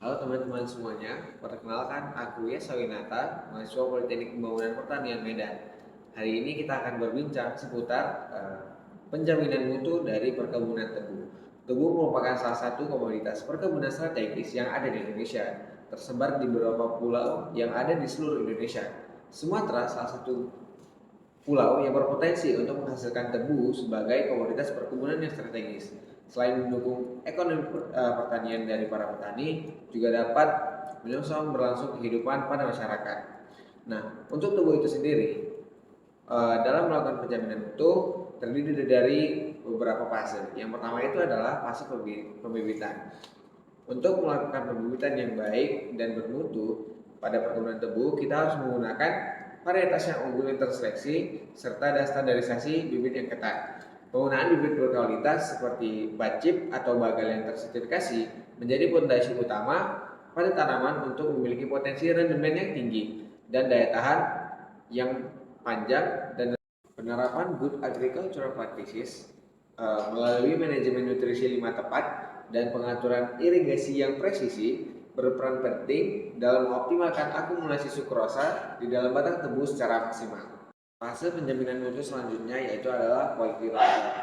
Halo teman-teman semuanya, perkenalkan aku Yesawinata, mahasiswa Politeknik Pembangunan Pertanian Medan. Hari ini kita akan berbincang seputar penjaminan mutu dari perkebunan tebu. Tebu merupakan salah satu komoditas perkebunan strategis yang ada di Indonesia, tersebar di beberapa pulau yang ada di seluruh Indonesia. Sumatera salah satu pulau yang berpotensi untuk menghasilkan tebu sebagai komoditas perkebunan yang strategis. Selain mendukung ekonomi pertanian dari para petani, juga dapat menyongsong berlangsung kehidupan pada masyarakat. Nah, untuk tebu itu sendiri, dalam melakukan penjaminan mutu terdiri dari beberapa fase. Yang pertama itu adalah fase pembibitan. Untuk melakukan pembibitan yang baik dan bermutu pada perkebunan tebu, kita harus menggunakan varietas yang unggul yang terseleksi serta ada standarisasi bibit yang ketat. Penggunaan bibit berkualitas seperti bacip atau bagal yang tersertifikasi menjadi fondasi utama pada tanaman untuk memiliki potensi rendemen yang tinggi dan daya tahan yang panjang. Dan penerapan good agricultural practices melalui manajemen nutrisi 5 tepat dan pengaturan irigasi yang presisi berperan penting dalam mengoptimalkan akumulasi sukrosa di dalam batang tebu secara maksimal. Fase penjaminan mutu selanjutnya yaitu adalah quality control,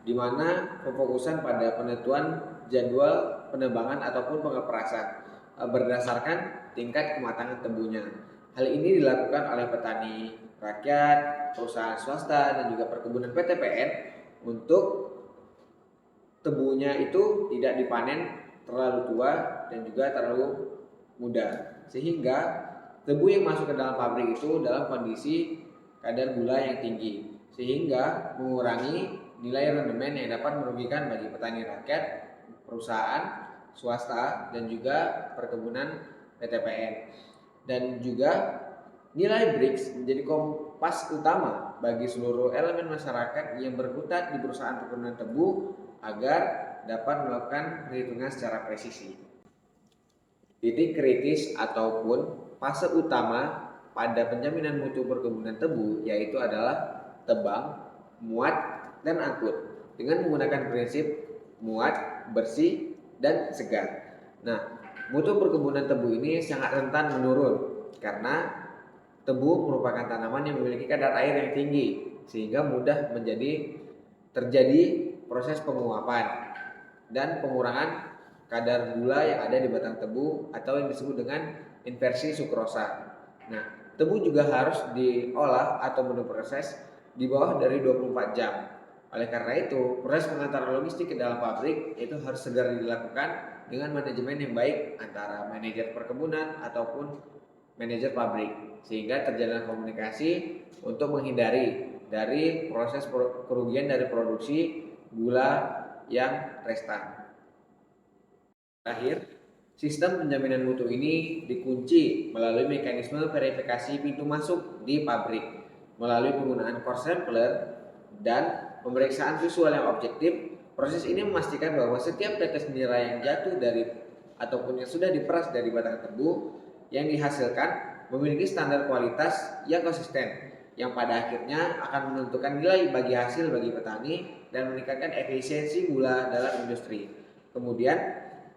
di mana pemfokusan pada penentuan jadwal penebangan ataupun pengeperasan berdasarkan tingkat kematangan tebunya. Hal ini dilakukan oleh petani rakyat, perusahaan swasta, dan juga perkebunan PTPN untuk tebunya itu tidak dipanen terlalu tua dan juga terlalu muda, sehingga tebu yang masuk ke dalam pabrik itu dalam kondisi kadar gula yang tinggi, sehingga mengurangi nilai rendemen yang dapat merugikan bagi petani rakyat, perusahaan swasta, dan juga perkebunan PTPN. Dan juga nilai BRICS menjadi kompas utama bagi seluruh elemen masyarakat yang berkutat di perusahaan perkebunan tebu agar dapat melakukan perhitungan secara presisi. Titik kritis ataupun fase utama pada penjaminan mutu perkebunan tebu yaitu adalah tebang, muat, dan angkut dengan menggunakan prinsip muat, bersih, dan segar. Nah, mutu perkebunan tebu ini sangat rentan menurun karena tebu merupakan tanaman yang memiliki kadar air yang tinggi sehingga mudah terjadi proses penguapan dan pengurangan kadar gula yang ada di batang tebu atau yang disebut dengan inversi sukrosa. Nah, tebu juga harus diolah atau berproses di bawah dari 24 jam. Oleh karena itu, proses pengantaran logistik ke dalam pabrik itu harus segera dilakukan dengan manajemen yang baik antara manajer perkebunan ataupun manajer pabrik, sehingga terjalin komunikasi untuk menghindari dari proses kerugian dari produksi gula yang restan. Terakhir, sistem penjaminan mutu ini dikunci melalui mekanisme verifikasi pintu masuk di pabrik melalui penggunaan core sampler dan pemeriksaan visual yang objektif. Proses ini memastikan bahwa setiap tetes nira yang jatuh dari ataupun yang sudah diperas dari batang tebu yang dihasilkan memiliki standar kualitas yang konsisten yang pada akhirnya akan menentukan nilai bagi hasil bagi petani dan meningkatkan efisiensi gula dalam industri. Kemudian,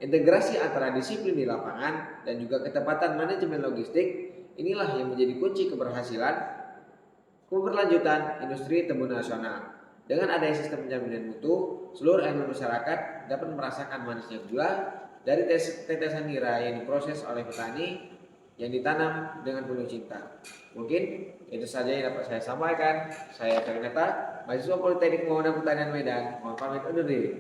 integrasi antara disiplin di lapangan dan juga ketepatan manajemen logistik inilah yang menjadi kunci keberhasilan keberlanjutan industri tebu nasional. Dengan adanya sistem penjaminan mutu, seluruh elemen masyarakat dapat merasakan manisnya gula dari tetesan nira yang diproses oleh petani yang ditanam dengan penuh cinta. Mungkin itu saja yang dapat saya sampaikan. Saya Ferneta, mahasiswa Politeknik Pembangunan Pertanian Medan. Mohon pamit undur diri.